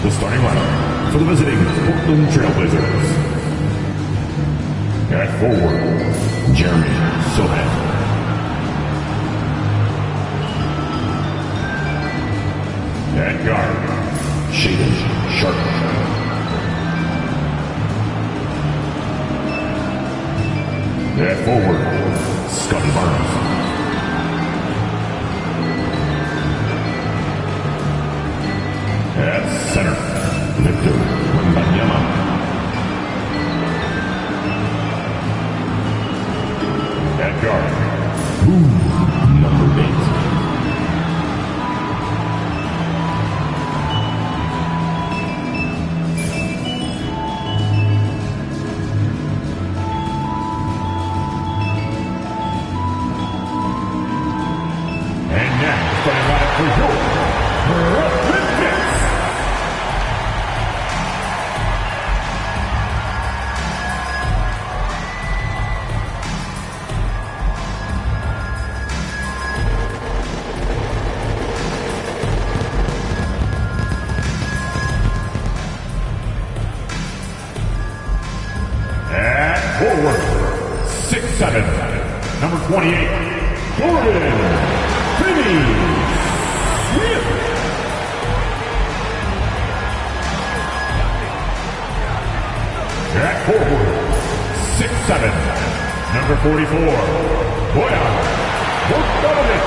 The starting lineup for the visiting Portland Trailblazers. At forward, Jeremy Sohan. At guard, Shaden Sharp. At forward, Scotty Barnes. At center, Victor Wembanyama. At guard, number 8. And now, starting lineup for your forward, 6'7", number 28, Gordon Finney-Smith. At forward, 6'7", number 44, Bojan Bogdanovic.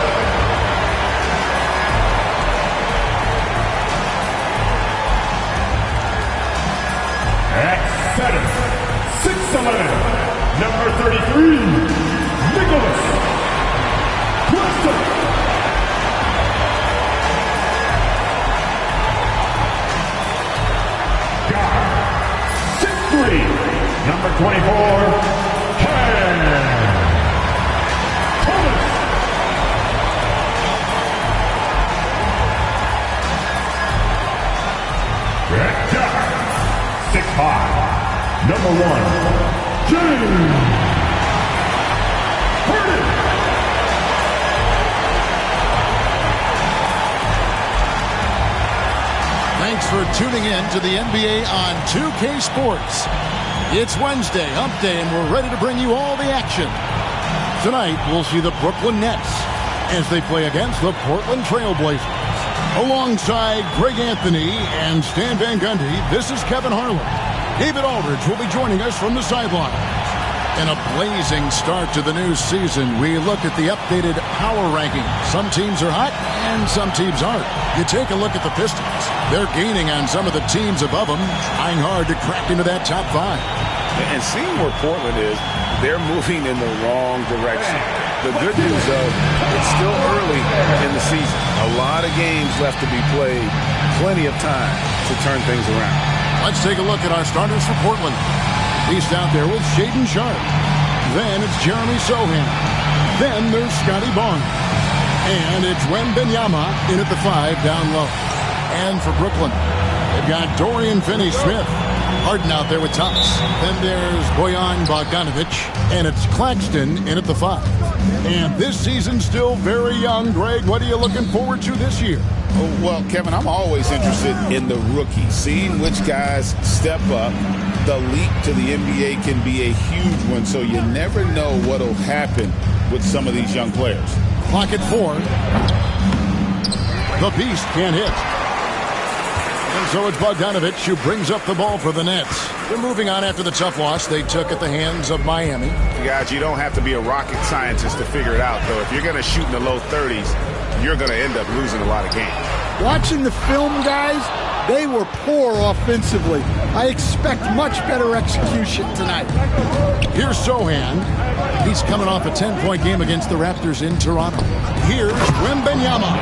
At center, 6'11", number 33, Nicholas Preston. Guard, 6'3", number 24, Cam Thomas. At guard, 6'5", number 1, James Harden. Thanks for tuning in to the NBA on 2K Sports. It's Wednesday, Hump Day, and we're ready to bring you all the action. Tonight, we'll see the Brooklyn Nets as they play against the Portland Trailblazers. Alongside Greg Anthony and Stan Van Gundy, this is Kevin Harlan. David Aldridge will be joining us from the sideline. In a blazing start to the new season, we look at the updated power ranking. Some teams are hot and some teams aren't. You take a look at the Pistons. They're gaining on some of the teams above them, trying hard to crack into that top 5. And seeing where Portland is, they're moving in the wrong direction. The good news, though, it's still early in the season. A lot of games left to be played. Plenty of time to turn things around. Let's take a look at our starters for Portland. He's out there with Shaden Sharp. Then it's Jeremy Sohan. Then there's Scotty Barnes. And it's Wembanyama in at the 5 down low. And for Brooklyn, they've got Dorian Finney-Smith. Harden out there with Thomas. Then there's Bojan Bogdanovic. And it's Claxton in at the 5. And this season's still very young. Greg, what are you looking forward to this year? Oh, well, Kevin, I'm always interested in the rookies, seeing which guys step up. The leap to the NBA can be a huge one, so you never know what will happen with some of these young players. Clock at 4. The Beast can't hit. And so it's Bogdanovic who brings up the ball for the Nets. They're moving on after the tough loss they took at the hands of Miami. Guys, you don't have to be a rocket scientist to figure it out, though. If you're going to shoot in the low 30s, you're going to end up losing a lot of games. Watching the film, guys, they were poor offensively. I expect much better execution tonight. Here's Sohan. He's coming off a 10-point game against the Raptors in Toronto. Here's Wembanyama.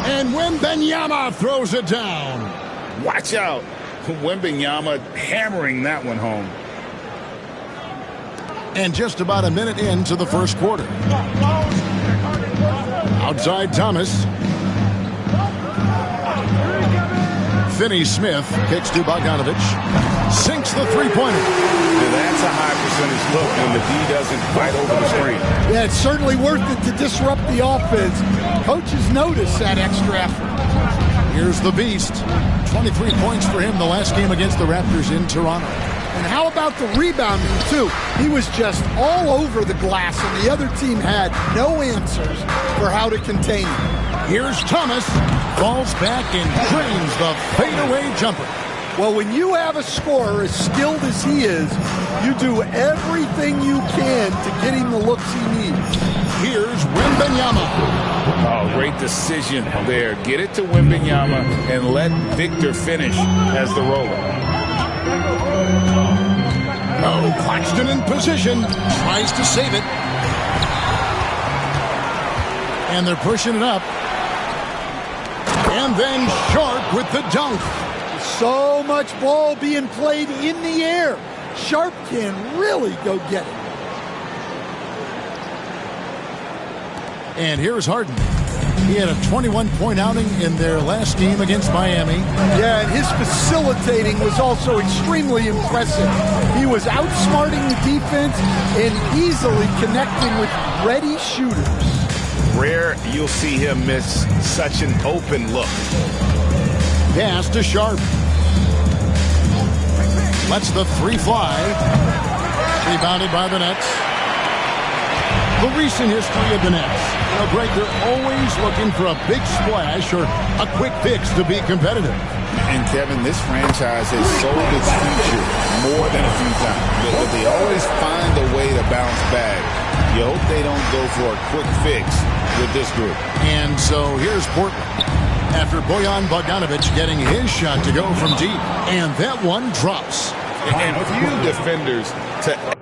And Wembanyama throws it down. Watch out. Wembanyama hammering that one home. And just about a minute into the first quarter. Outside Thomas. Finney-Smith kicks to Bogdanovic. Sinks the three-pointer. That's a high percentage look when the D doesn't fight over the screen. Yeah, it's certainly worth it to disrupt the offense. Coaches notice that extra effort. Here's the Beast. 23 points for him the last game against the Raptors in Toronto. And how about the rebounding, too? He was just all over the glass, and the other team had no answers for how to contain him. Here's Thomas. Falls back and drains the fadeaway jumper. Well, when you have a scorer as skilled as he is, you do everything you can to get him the looks he needs. Here's Wembanyama. Oh, great decision there. Get it to Wembanyama and let Victor finish as the roller. Oh, Claxton in position. Tries to save it. And they're pushing it up. And then Sharp with the dunk. So much ball being played in the air. Sharp can really go get it. And here's Harden. He had a 21-point outing in their last game against Miami. Yeah, and his facilitating was also extremely impressive. He was outsmarting the defense and easily connecting with ready shooters. Rare you'll see him miss such an open look. Pass to Sharp. Lets the three fly. Rebounded by the Nets. The recent history of the Nets. You know, Greg, they're always looking for a big splash or a quick fix to be competitive. And Kevin, this franchise has sold its future more than a few times. But they always find a way to bounce back. You hope they don't go for a quick fix with this group. And so here's Portland. After Bojan Bogdanovic getting his shot to go from deep. And that one drops. And few defenders to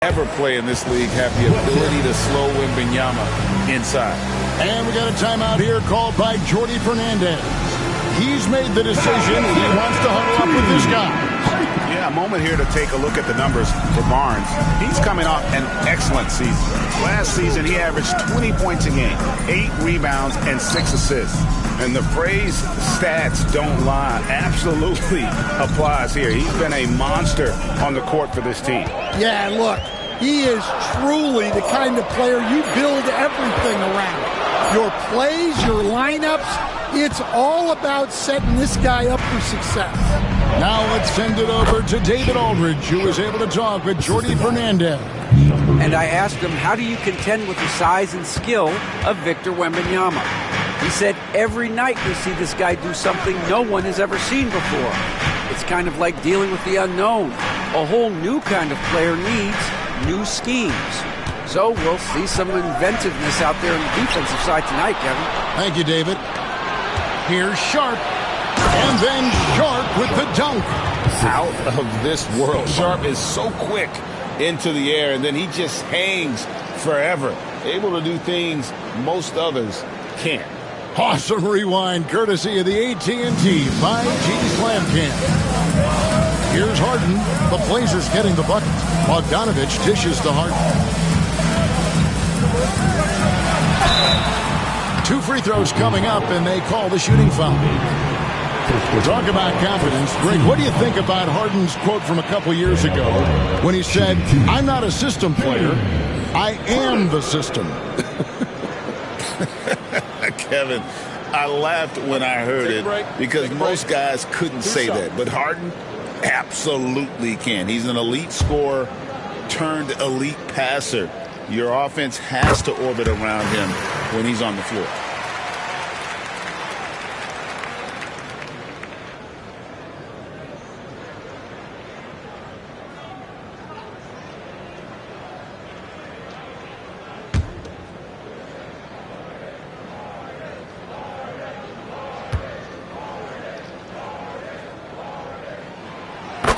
ever play in this league have the ability to slow Wembanyama inside. And we got a timeout here called by Jordi Fernandez. He's made the decision. He wants to huddle up with this guy. Yeah, a moment here to take a look at the numbers for Barnes. He's coming off an excellent season. Last season, he averaged 20 points a game, 8 rebounds, and 6 assists. And the phrase stats don't lie absolutely applies here. He's been a monster on the court for this team. Yeah, look, he is truly the kind of player you build everything around. Your plays, your lineups, it's all about setting this guy up for success. Now let's send it over to David Aldridge, who was able to talk with Jordi Fernandez. And I asked him, how do you contend with the size and skill of Victor Wembanyama? He said, every night we see this guy do something no one has ever seen before. It's kind of like dealing with the unknown. A whole new kind of player needs new schemes. So we'll see some inventiveness out there on the defensive side tonight, Kevin. Thank you, David. Here's Sharp. And then Sharp with the dunk. Out of this world. Sharp is so quick into the air, and then he just hangs forever. Able to do things most others can't. Awesome rewind, courtesy of the AT&T 5G Slam Cam. Here's Harden. The Blazers getting the bucket. Bogdanovic dishes to Harden. 2 free throws coming up, and they call the shooting foul. Talk about confidence. Greg, what do you think about Harden's quote from a couple years ago when he said, I'm not a system player, I am the system? Kevin, I laughed when I heard it because most guys couldn't say that. But Harden absolutely can. He's an elite scorer turned elite passer. Your offense has to orbit around him when he's on the floor.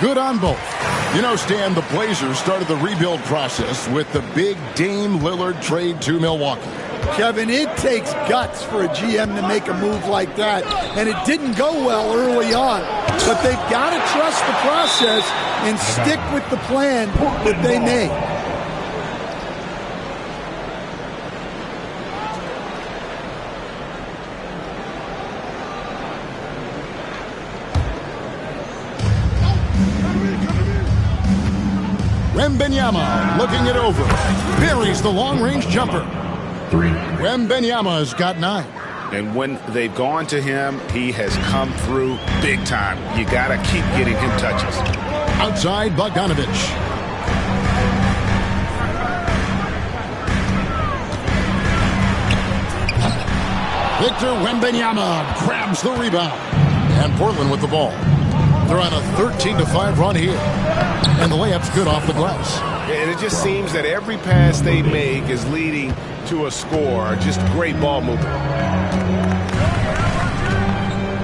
Good on both. You know, Stan, the Blazers started the rebuild process with the big Dame Lillard trade to Milwaukee. Kevin, it takes guts for a GM to make a move like that, and it didn't go well early on. But they've got to trust the process and stick with the plan that they made. Wembanyama looking it over. Buries the long-range jumper. Wembanyama's got 9. And when they've gone to him, he has come through big time. You got to keep getting him touches. Outside Bogdanovich. Victor Wembanyama grabs the rebound. And Portland with the ball. They're on a 13-5 run here. And the layup's good off the glass. And it just seems that every pass they make is leading to a score. Just great ball movement.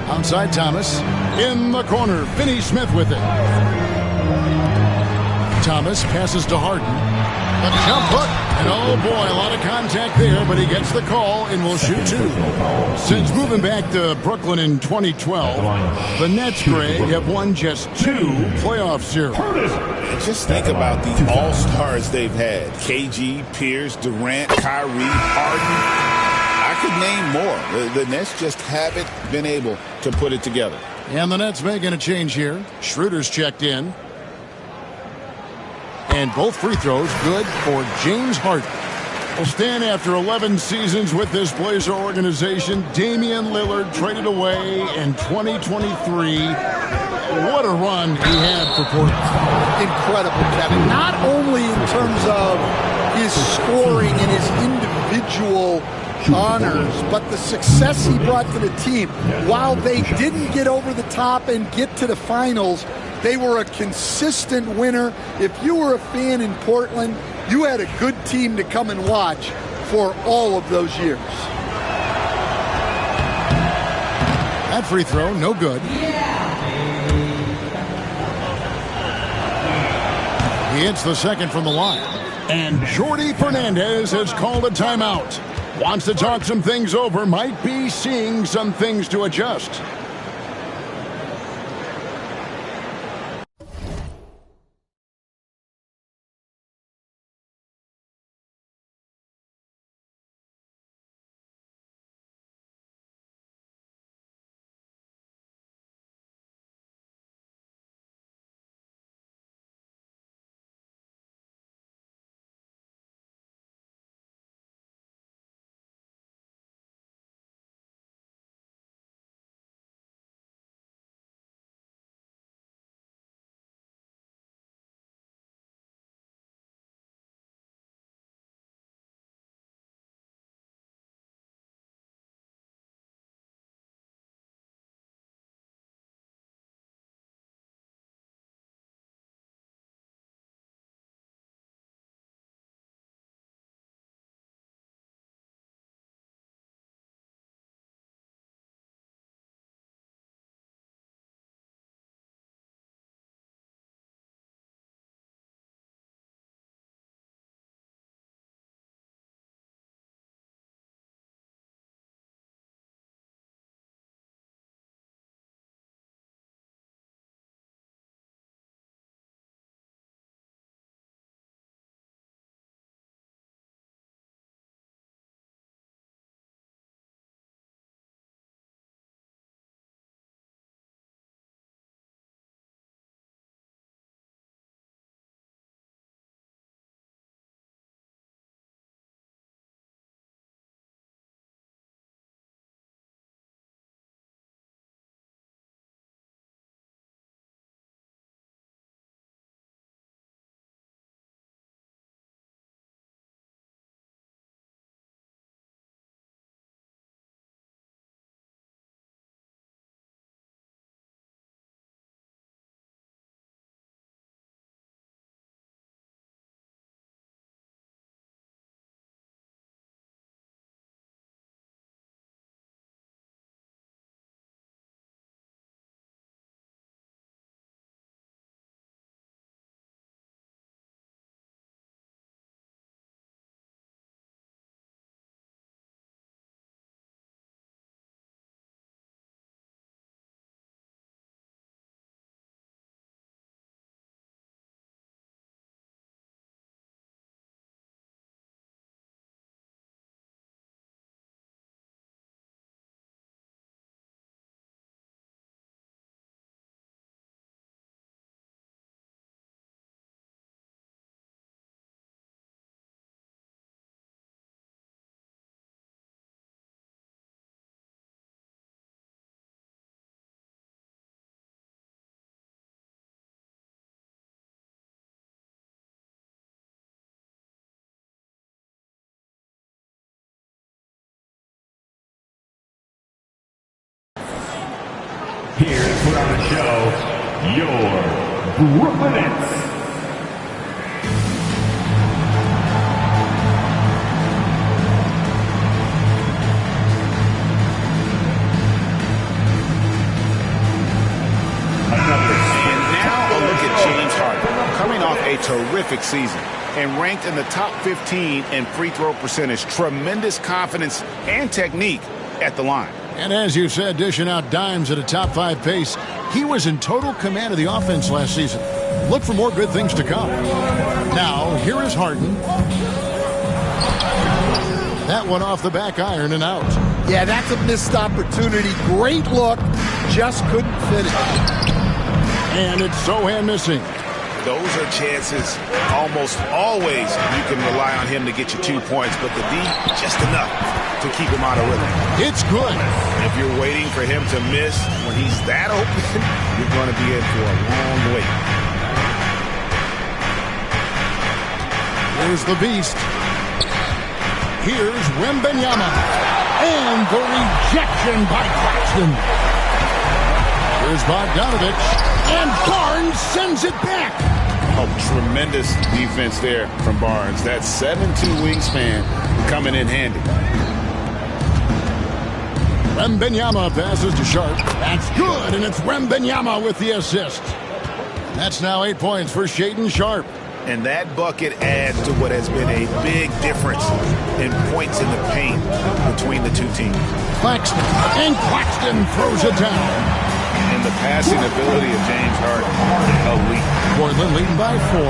Outside Thomas. In the corner. Finney-Smith with it. Thomas passes to Harden. A jump hook. And oh boy, a lot of contact there, but he gets the call and will shoot 2. Since moving back to Brooklyn in 2012, the Nets, Greg, have won just 2 playoff series. Just think about the all-stars they've had. KG, Pierce, Durant, Kyrie, Harden. I could name more. The Nets just haven't been able to put it together. And the Nets making a change here. Schroeder's checked in. And both free throws good for James Harden. Will stand after 11 seasons with this Blazer organization. Damian Lillard traded away in 2023. What a run he had for Portland. Incredible, Kevin. Not only in terms of his scoring and his individual honors, but the success he brought to the team. While they didn't get over the top and get to the finals, they were a consistent winner. If you were a fan in Portland, you had a good team to come and watch for all of those years. That free throw, no good. He hits the second from the line. And Jordy Fernandez has called a timeout. Wants to talk some things over, might be seeing some things to adjust. Here to put on the show, your Brooklyn Nets. Coming off a terrific season and ranked in the top 15 in free throw percentage. Tremendous confidence and technique at the line. And as you said, dishing out dimes at a top 5 pace, he was in total command of the offense last season. Look for more good things to come. Now, here is Harden. That one off the back iron and out. Yeah, that's a missed opportunity. Great look, just couldn't fit it. And it's Sohan missing. Those are chances almost always you can rely on him to get you 2 points, but the D, just enough to keep him out of rhythm. It's good. If you're waiting for him to miss when he's that open, you're going to be in for a long wait. Here's the beast. Here's Wembanyama. And the rejection by Claxton. Here's Bogdanovich. And Barnes sends it back. Oh, tremendous defense there from Barnes. That 7'2" wingspan coming in handy. Wembanyama passes to Sharp. That's good, and it's Wembanyama with the assist. That's now 8 points for Shaedon Sharp. And that bucket adds to what has been a big difference in points in the paint between the two teams. Claxton, and Claxton throws it down. And the passing ability of James Harden, elite. Portland leading by 4.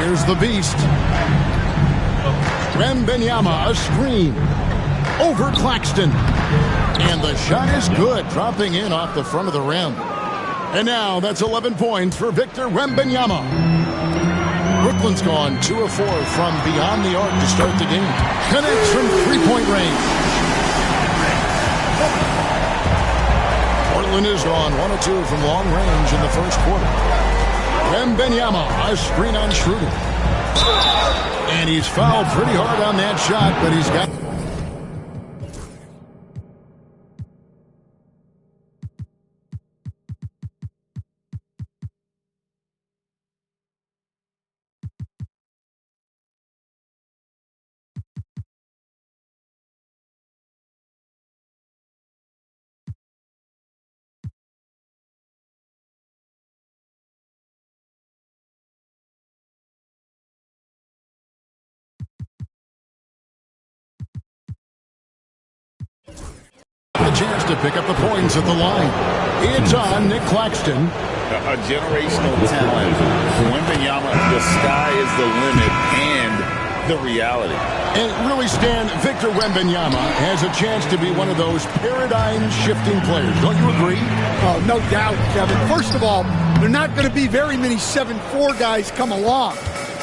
Here's the beast. Wembanyama, a screen. Over Claxton. And the shot is good, dropping in off the front of the rim. And now that's 11 points for Victor Wembanyama. Brooklyn's gone 2 of 4 from beyond the arc to start the game. Connects from three-point range. Portland is gone 1 of 2 from long range in the first quarter. Wembanyama, a screen on Schroeder. And he's fouled pretty hard on that shot, but he's got... a chance to pick up the points at the line. It's on Nick Claxton. A generational talent. Wembanyama, the sky is the limit and the reality. And really, Stan, Victor Wembanyama has a chance to be one of those paradigm-shifting players. Don't you agree? Oh, no doubt, Kevin. First of all, there are not going to be very many 7'4" guys come along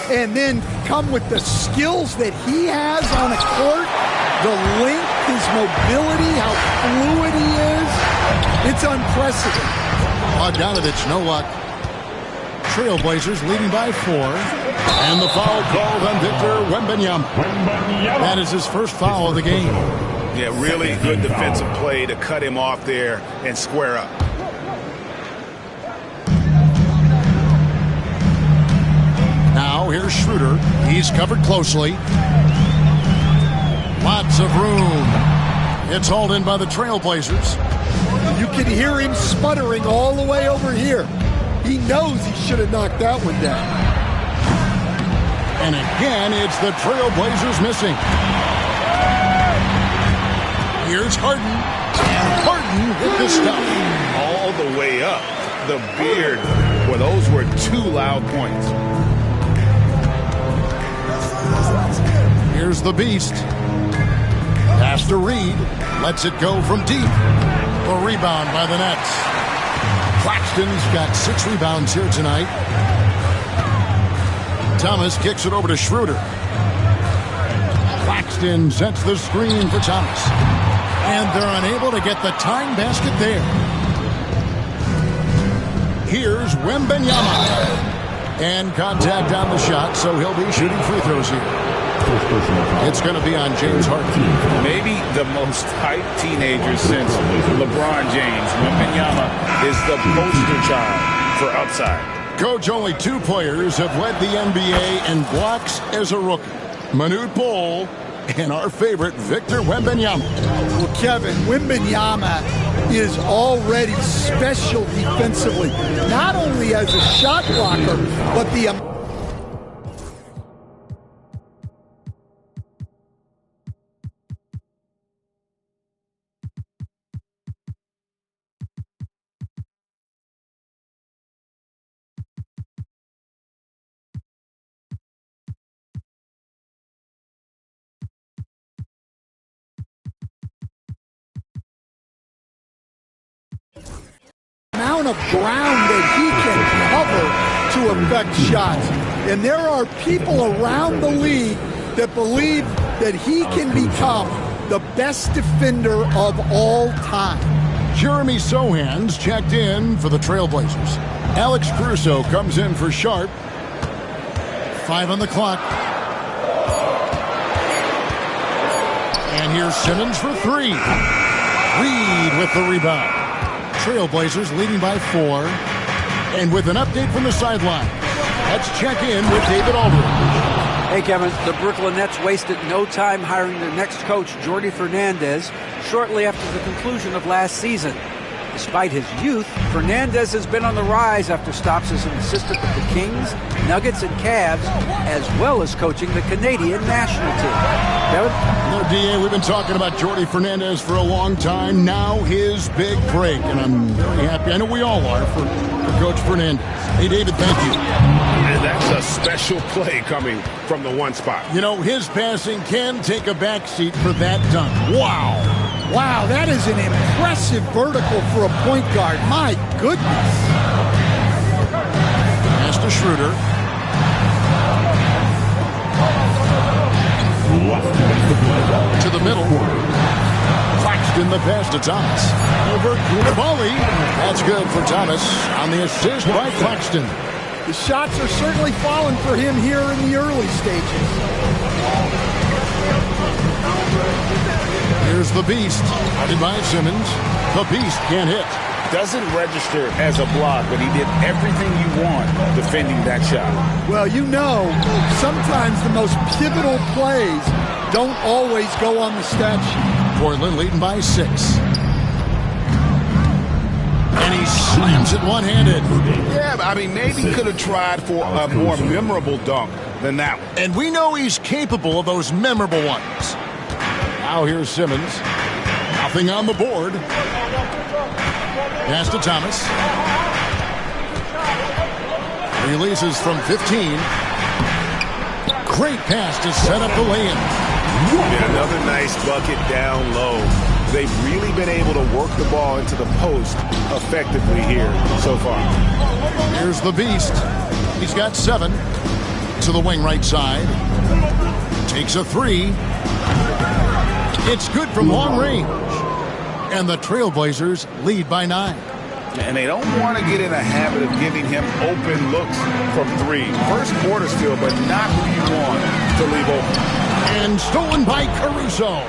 and then come with the skills that he has on a court, the length, his mobility, how fluid he is. It's unprecedented. Bogdanovich, no luck. Trailblazers leading by 4. And the foul called on Victor Wembanyama. That is his first foul of the game. Yeah, really good defensive play to cut him off there and square up. Now here's Schroeder. He's covered closely. Lots of room. It's hauled in by the Trailblazers. You can hear him sputtering all the way over here. He knows he should have knocked that one down. And again, it's the Trailblazers missing. Here's Harden. And Harden with the stop. All the way up. The beard. Well, those were 2 loud points. Here's the beast. Pass to Reed. Lets it go from deep. A rebound by the Nets. Claxton's got 6 rebounds here tonight. Thomas kicks it over to Schroeder. Claxton sets the screen for Thomas. And they're unable to get the tying basket there. Here's Wembanyama. And contact on the shot, so he'll be shooting free throws here. It's going to be on James Harden. Maybe the the most hyped teenagers since LeBron James. Wembanyama is the poster child for upside. Coach, only 2 players have led the NBA in blocks as a rookie. Manute Bol and our favorite, Victor Wembanyama. Well, Kevin, Wembanyama is already special defensively, not only as a shot blocker, but the amount of ground that he can cover to affect shots. And there are people around the league that believe that he can become the best defender of all time. Jeremy Sohan's checked in for the Trailblazers. Alex Caruso comes in for Sharp. 5 on the clock. And here's Simmons for 3. Reed with the rebound. Trailblazers leading by 4. And with an update from the sideline, let's check in with David Aldridge. Hey, Kevin, the Brooklyn Nets wasted no time hiring their next coach, Jordi Fernandez, shortly after the conclusion of last season. Despite his youth, Fernandez has been on the rise after stops as an assistant with the Kings, Nuggets, and Cavs, as well as coaching the Canadian national team. Kevin? No, DA, we've been talking about Jordi Fernandez for a long time. Now his big break, and I'm very happy. I know we all are for Coach Fernandez. Hey, David, thank you. And that's a special play coming from the one spot. You know, his passing can take a backseat for that dunk. Wow. Wow, that is an impressive vertical for a point guard. My goodness. Pass to Schroeder. To the middle. Claxton the pass to Thomas. Over Koulibaly. That's good for Thomas on the assist by Claxton. The shots are certainly falling for him here in the early stages. Here's the Beast. Guarded by Simmons. The Beast can't hit. Doesn't register as a block, but he did everything you want defending that shot. Well, you know, sometimes the most pivotal plays don't always go on the stat sheet. Portland leading by 6. And he slams it one-handed. Yeah, I mean, maybe could have tried for a more memorable dunk than that one. And we know he's capable of those memorable ones. Now here's Simmons. Nothing on the board. Pass to Thomas. Releases from 15. Great pass to set up the lay-in. Yeah, another nice bucket down low. They've really been able to work the ball into the post effectively here so far. Here's the Beast. He's got 7. To the wing right side. Takes a 3. It's good from long range. And the Trailblazers lead by 9. And they don't want to get in a habit of giving him open looks from 3. First quarter still, but not who you want to leave open. And stolen by Caruso.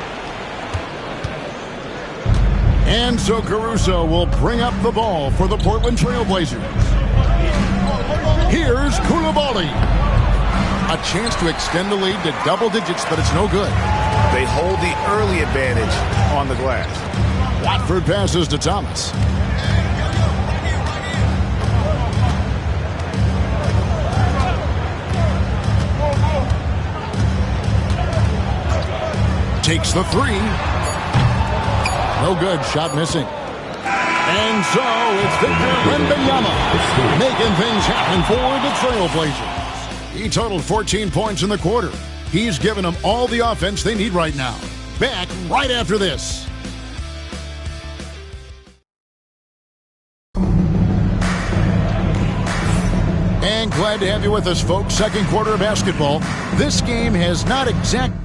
And so Caruso will bring up the ball for the Portland Trailblazers. Here's Koulibaly. A chance to extend the lead to double digits, but it's no good. They hold the early advantage on the glass. Watford passes to Thomas. Takes the 3. No good. Shot missing. And so it's Victor Wembanyama making things happen for the Trailblazers. He totaled 14 points in the quarter. He's given them all the offense they need right now. Back right after this. And glad to have you with us, folks. Second quarter of basketball. This game has not exactly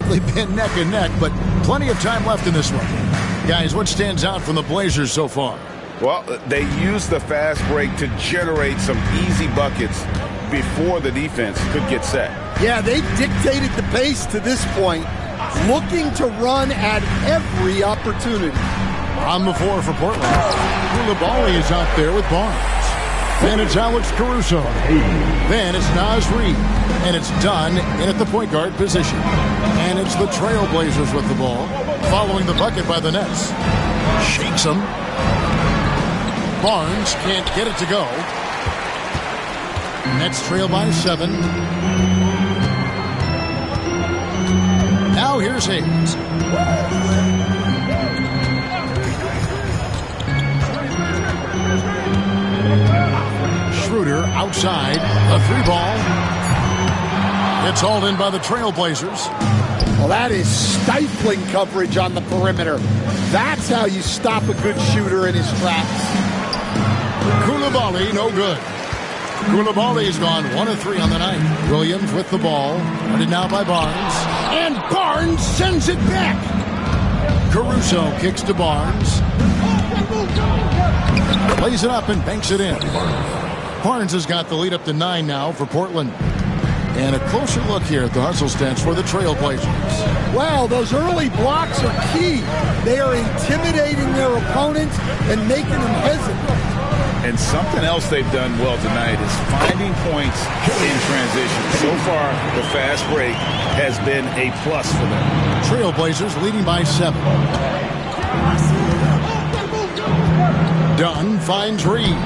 basically been neck and neck, but plenty of time left in this one. Guys, what stands out from the Blazers so far? Well, they used the fast break to generate some easy buckets before the defense could get set. Yeah, they dictated the pace to this point, looking to run at every opportunity. On the floor for Portland, Koulibaly is out there with Barnes. Then it's Alex Caruso. Then it's Naz Reid. And it's done in at the point guard position. And it's the Trailblazers with the ball, following the bucket by the Nets. Shakes them. Barnes can't get it to go. Nets trail by 7. Now here's Hayes. Schroeder outside. A 3-ball. It's hauled in by the Trailblazers. Well, that is stifling coverage on the perimeter. That's how you stop a good shooter in his tracks. Koulibaly, no good. Koulibaly's gone 1 of 3 on the night. Williams with the ball. Guarded now by Barnes. And Barnes sends it back. Caruso kicks to Barnes. Plays it up and banks it in. Barnes has got the lead up to 9 now for Portland. And a closer look here at the hustle stats for the Trailblazers. Wow, those early blocks are key. They are intimidating their opponents and making them hesitate. And something else they've done well tonight is finding points in transition. So far, the fast break has been a plus for them. Trailblazers leading by 7. Dunn finds Reid.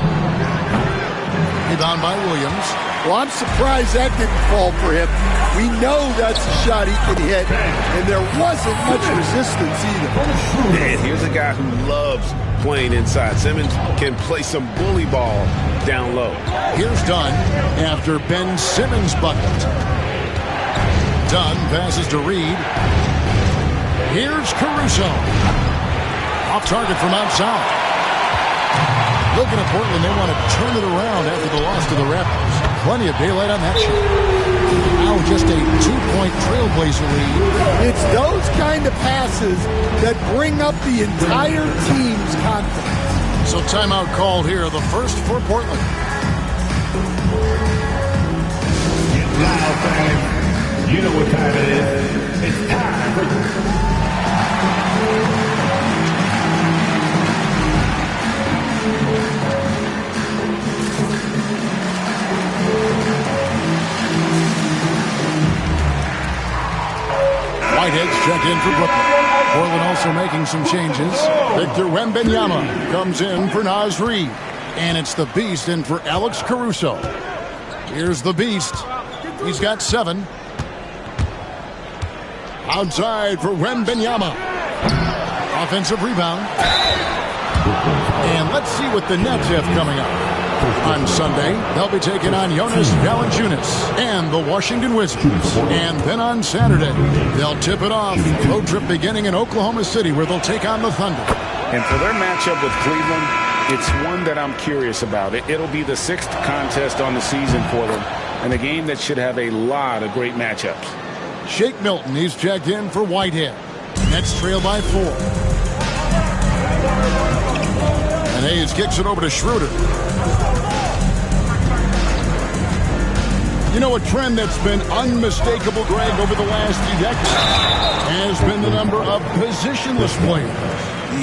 Rebound by Williams. Well, I'm surprised that didn't fall for him. We know that's a shot he can hit, and there wasn't much resistance either. And here's a guy who loves playing inside. Simmons can play some bully ball down low. Here's Dunn after Ben Simmons' bucket. Dunn passes to Reid. Here's Caruso. Off target from outside. Looking at Portland, they want to turn it around after the loss to the Raptors. Plenty of daylight on that shot. Now just a 2-point Trailblazer lead. It's those kind of passes that bring up the entire team's confidence. So timeout called here, the first for Portland. Now, fans, you know what time it is. It's time for... Whitehead's checked in for Brooklyn. Portland also making some changes. Victor Wembanyama comes in for Naz Reid. And it's the Beast in for Alex Caruso. Here's the Beast. He's got 7. Outside for Wembanyama. Offensive rebound. And let's see what the Nets have coming up. On Sunday, they'll be taking on Jonas Valanciunas and the Washington Wizards. And then on Saturday, they'll tip it off. Road trip beginning in Oklahoma City, where they'll take on the Thunder. And for their matchup with Cleveland, it's one that I'm curious about. It'll be the 6th contest on the season for them, and a game that should have a lot of great matchups. Shake Milton, he's checked in for Whitehead. Nets trail by 4. And Hayes kicks it over to Schroeder. You know, a trend that's been unmistakable, Greg, over the last few decades has been the number of positionless players.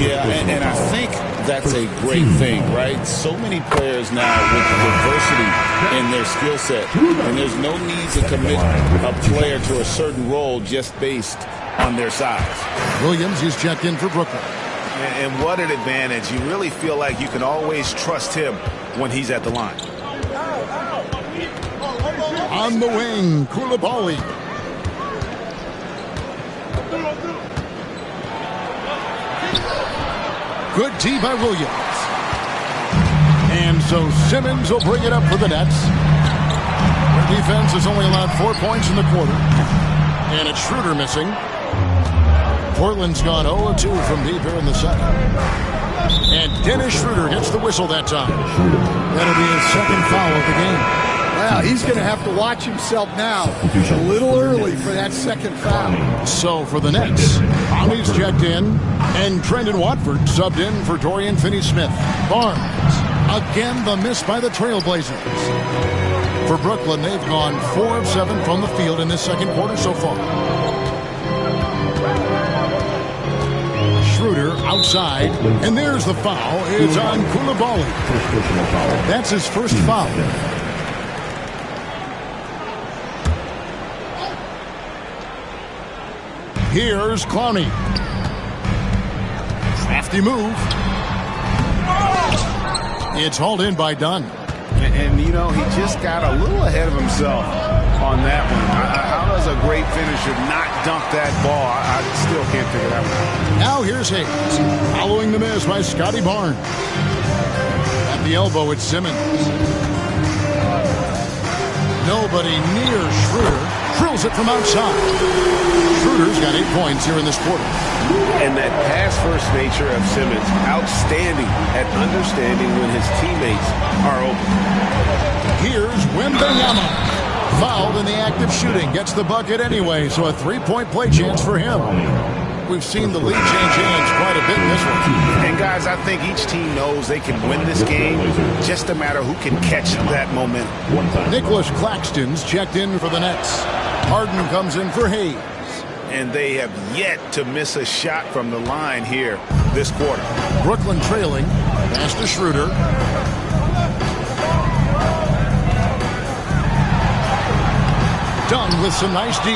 Yeah, and I think that's a great thing, right? So many players now with diversity in their skill set, and there's no need to commit a player to a certain role just based on their size. Williams is checked in for Brooklyn. And what an advantage. You really feel like you can always trust him when he's at the line. On the wing, Koulibaly. Good D by Williams. And so Simmons will bring it up for the Nets. Their defense has only allowed 4 points in the quarter. And it's Schroeder missing. Portland's gone 0-2 from deep here in the second. And Dennis Schroeder gets the whistle that time. That'll be his second foul of the game. Well, he's going to have to watch himself now. A little early for that second foul. So for the Nets, Conley's checked in, and Trendon Watford subbed in for Dorian Finney-Smith. Barnes, again the miss by the Trailblazers. For Brooklyn, they've gone 4 of 7 from the field in this second quarter so far. Schroeder outside, and there's the foul. It's on Koulibaly. That's his first foul. Here's Clowney. Crafty move. It's hauled in by Dunn. And, you know, he just got a little ahead of himself on that one. How does a great finisher not dunk that ball? I still can't figure that one out. Now here's Hayes. Following the miss by Scotty Barnes. At the elbow, it's Simmons. Nobody near Schroeder. Drills it from outside. Schroeder's got 8 points here in this quarter. And that pass-first nature of Simmons, outstanding at understanding when his teammates are open. Here's Wembanyama. Fouled in the act of shooting. Gets the bucket anyway, so a 3-point play chance for him. We've seen the lead change hands quite a bit in this one. And, guys, I think each team knows they can win this game. Just a matter who can catch that momentum. Nicholas Claxton's checked in for the Nets. Harden comes in for Hayes. And they have yet to miss a shot from the line here this quarter. Brooklyn trailing. Pass to Schroeder. Dunn with some nice D.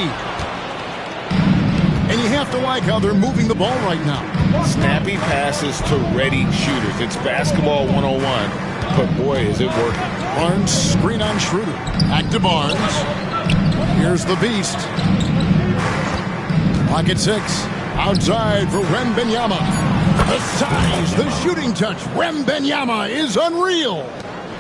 And you have to like how they're moving the ball right now. Snappy passes to ready shooters. It's basketball 101, but boy, is it working. Barnes screen on Schroeder. Back to Barnes. Here's the beast. Pocket 6. Outside for Wembanyama. The size, the shooting touch. Wembanyama is unreal.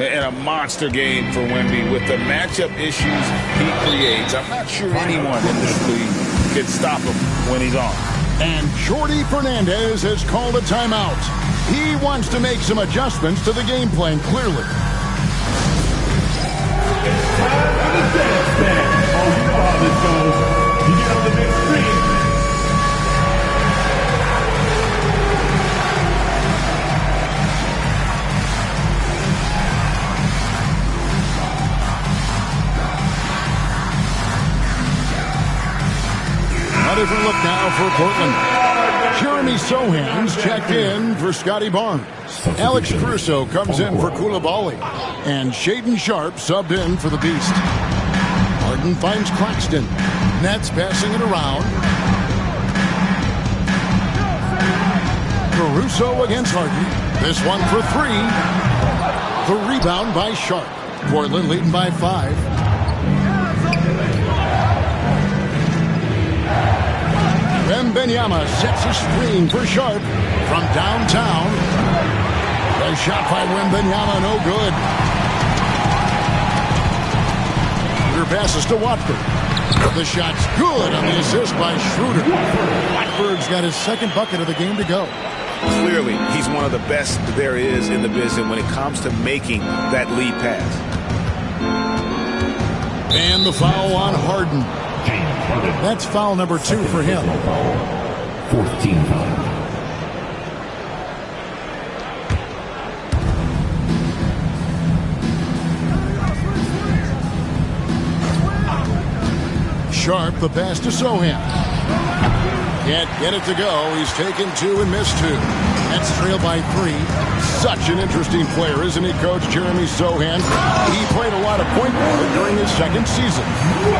And a monster game for Wemby with the matchup issues he creates. I'm not sure anyone in this league can stop him when he's on. And Jordi Fernandez has called a timeout. He wants to make some adjustments to the game plan, clearly. Oh, you know how this goes. You get on the big screen. A different look now for Portland. Jeremy Sohan's checked in for Scotty Barnes. Alex Caruso comes in for Koulibaly. And Shaedon Sharpe subbed in for the Beast. Harden finds Claxton. Nets passing it around. Caruso against Harden. This one for 3. The rebound by Sharpe. Portland leading by 5. Wembanyama sets a screen for Sharpe from downtown. The shot by Wembanyama, no good. Schroeder passes to Watford. The shot's good on the assist by Schroeder. Watford's got his second bucket of the game to go. Clearly, he's one of the best there is in the business when it comes to making that lead pass. And the foul on Harden. That's foul number 2 for him. 14 foul. Sharpe, the pass to Sohan. Can't get it to go. He's taken 2 and missed 2. That's trailed by 3. Such an interesting player, isn't he, Coach Jeremy Sohan? He played a lot of point guard during his second season.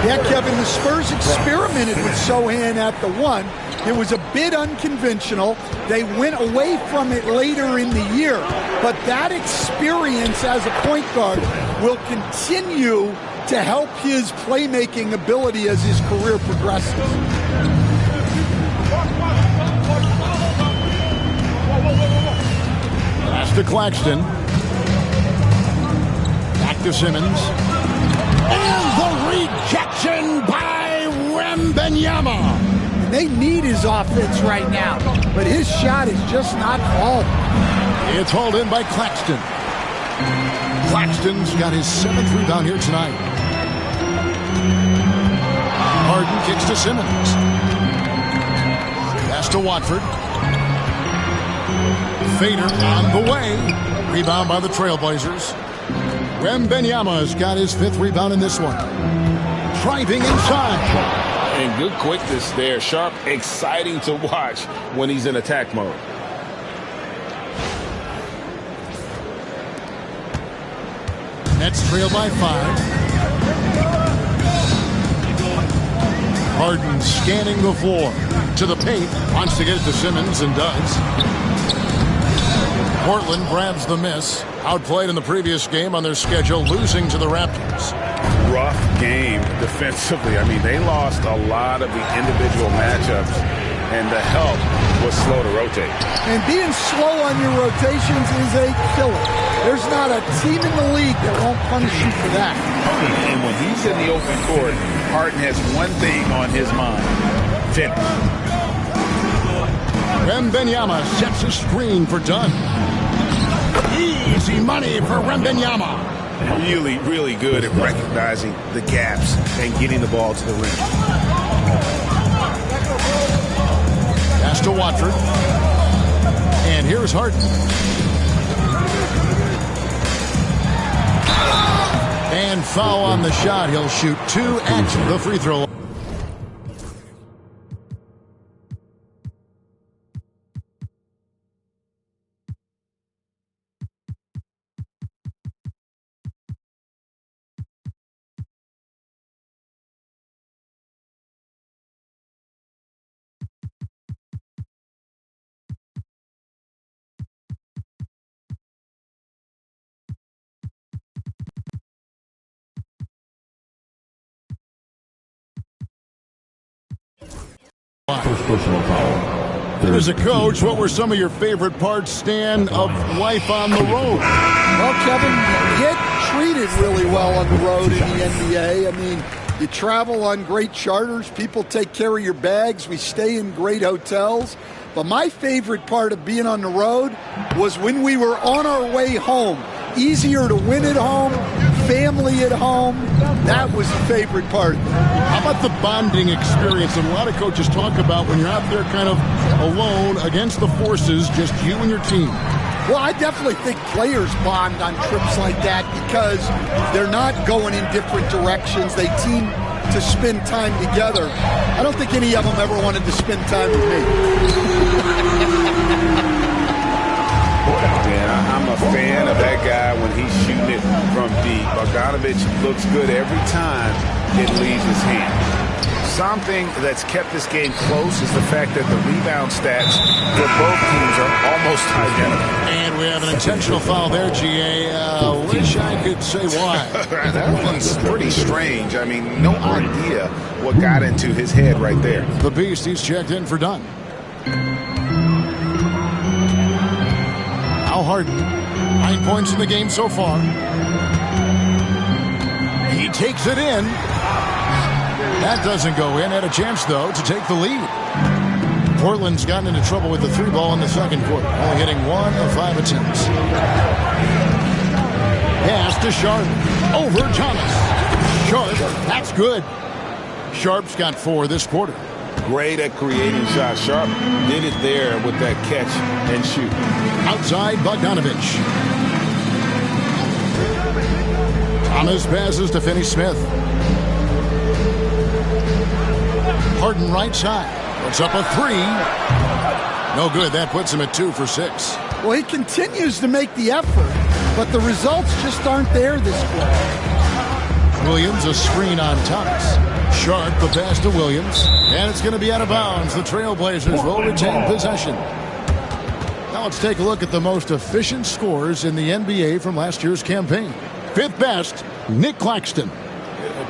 Yeah, Kevin, the Spurs experimented with Sohan at the 1. It was a bit unconventional. They went away from it later in the year. But that experience as a point guard will continue to help his playmaking ability as his career progresses. Pass to Claxton. Back to Simmons. And the rejection by Wembanyama. They need his offense right now, but his shot is just not falling. It's hauled in by Claxton. Claxton's got his 7th rebound here tonight. Harden kicks to Simmons. Pass to Watford. Fader on the way. Rebound by the Trailblazers. Wembanyama's got his 5th rebound in this one. Driving inside. And good quickness there. Sharp, exciting to watch when he's in attack mode. Nets trail by 5. Harden scanning the floor. To the paint. Wants to get it to Simmons and does. Portland grabs the miss. Outplayed in the previous game on their schedule, losing to the Raptors. Rough game defensively. I mean, they lost a lot of the individual matchups, and the help was slow to rotate. And being slow on your rotations is a killer. There's not a team in the league that won't punish you for that. And when he's in the open court, Harden has one thing on his mind: finish. Wembanyama sets a screen for Dunn. Easy money for Wembanyama. Really, really good at recognizing the gaps and getting the ball to the rim. Pass to Watford. And here's Harden. And foul on the shot. He'll shoot 2 at the free throw. First personal foul. As a coach, what were some of your favorite parts, Stan, of life on the road? Well, Kevin, you get treated really well on the road in the NBA. I mean, you travel on great charters. People take care of your bags. We stay in great hotels. But my favorite part of being on the road was when we were on our way home. Easier to win at home, family at home. That was the favorite part. How about the bonding experience that a lot of coaches talk about when you're out there kind of alone against the forces, just you and your team? Well, I definitely think players bond on trips like that because they're not going in different directions. They team to spend time together. I don't think any of them ever wanted to spend time with me. Man, I'm a fan of that guy when he's shooting it from deep. Bogdanovich looks good every time it leaves his hand. Something that's kept this game close is the fact that the rebound stats for both teams are almost identical. And we have an intentional foul there, GA. Wish I could say why. That one's pretty strange. I mean, no idea what got into his head right there. The Beast, he's checked in for Dunn. Al Harden, 9 points in the game so far. He takes it in. That doesn't go in. Had a chance, though, to take the lead. Portland's gotten into trouble with the 3-ball in the second quarter, only hitting 1 of 5 attempts. Pass to Sharp. Over Thomas. Sharp, that's good. Sharp's got 4 this quarter. Great at creating shots. Sharp did it there with that catch and shoot. Outside, Bogdanovich. Thomas passes to Finney-Smith. Harden right side. Puts up a 3. No good. That puts him at 2 for 6. Well, he continues to make the effort, but the results just aren't there this quarter. Williams, a screen on Thomas. Sharp, the pass to Williams. And it's going to be out of bounds. The Trailblazers will retain possession. Now let's take a look at the most efficient scorers in the NBA from last year's campaign. 5th best, Nick Claxton.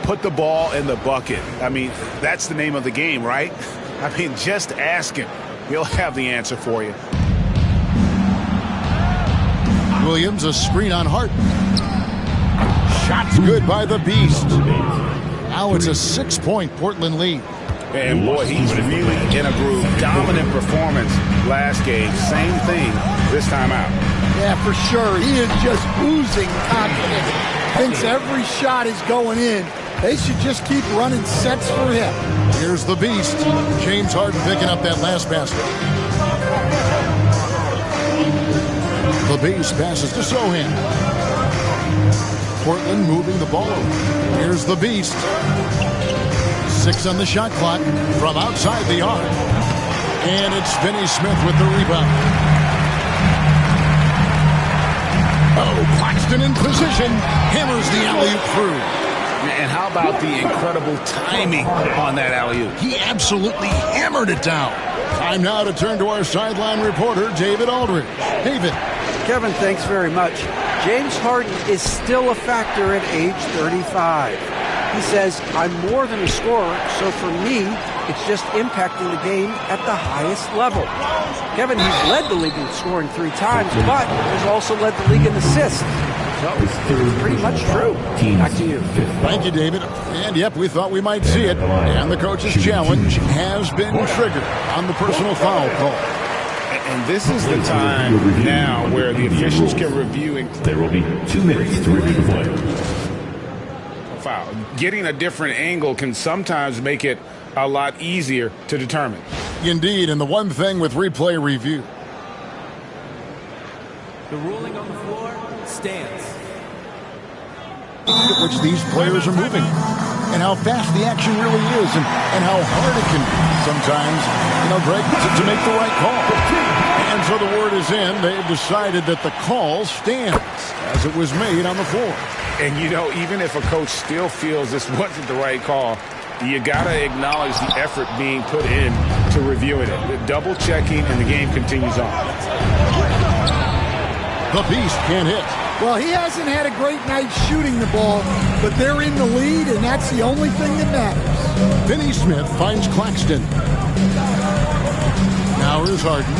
Put the ball in the bucket. I mean, that's the name of the game, right? I mean, just ask him. He'll have the answer for you. Williams, a screen on Harden. Shots good by the Beast. Now it's a 6-point Portland lead. And boy, he's really in a groove. Dominant performance last game. Same thing this time out. Yeah, for sure. He is just oozing confidence. Thinks every shot is going in. They should just keep running sets for him. Here's the beast. James Harden picking up that last basket. The beast passes to Sohan. Portland moving the ball over. Here's the beast. 6 on the shot clock from outside the arc. And it's Finney Smith with the rebound. Oh, Claxton in position. Hammers the alley-oop through. And how about the incredible timing on that alley-oop? He absolutely hammered it down. Time now to turn to our sideline reporter, David Aldridge. David. Kevin, thanks very much. James Harden is still a factor at age 35. He says, I'm more than a scorer, so for me, it's just impacting the game at the highest level. Kevin, he's led the league in scoring 3 times, but has also led the league in assists. So it's pretty much true. Back to you. Thank you, David. And yep, we thought we might see it. And the coach's challenge has been triggered on the personal foul call. And this is the time now where the officials can review. There will be 2 minutes to review the play. Foul. Getting a different angle can sometimes make it a lot easier to determine. Indeed, and the one thing with replay review. The ruling on the floor stands. At which these players are moving and how fast the action really is and how hard it can be sometimes, Greg, to make the right call. And so the word is in. They've decided that the call stands as it was made on the floor. And, even if a coach still feels this wasn't the right call, you got to acknowledge the effort being put in to reviewing it. The double checking, and the game continues on. The beast can't hit. Well, he hasn't had a great night shooting the ball, but they're in the lead, and that's the only thing that matters. Finney Smith finds Claxton. Now here's Harden.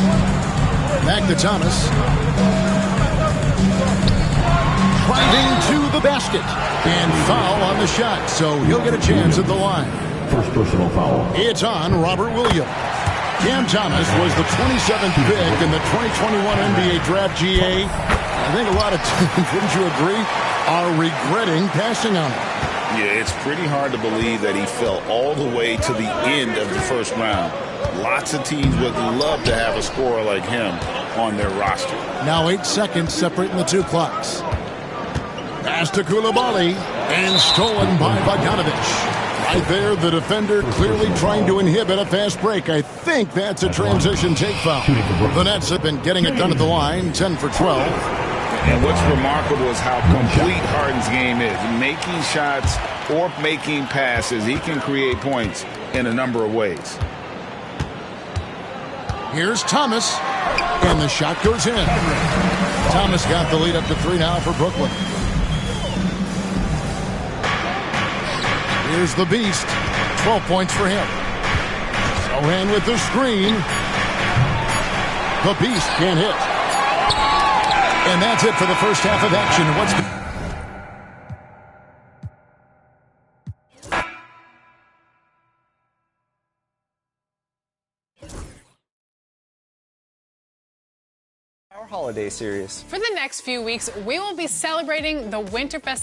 Back to Thomas. Driving to the basket. And foul on the shot, so he'll get a chance at the line. First personal foul. It's on Robert Williams. Cam Thomas was the 27th pick in the 2021 NBA Draft. GA. I think a lot of teams, wouldn't you agree, are regretting passing on him. Yeah, it's pretty hard to believe that he fell all the way to the end of the first round. Lots of teams would love to have a scorer like him on their roster. Now 8 seconds separating the 2 clocks. Pass to Koulibaly and stolen by Bogdanovic. Right there, the defender clearly trying to inhibit a fast break. I think that's a transition take foul. The Nets have been getting it done at the line, 10 for 12. And what's remarkable is how complete Harden's game is. Making shots or making passes, he can create points in a number of ways. Here's Thomas, and the shot goes in. Thomas got the lead up to 3 now for Brooklyn. Here's the beast. 12 points for him. Sohan with the screen. The beast can't hit. And that's it for the first half of action. Our holiday series. For the next few weeks, we will be celebrating the winter festivities.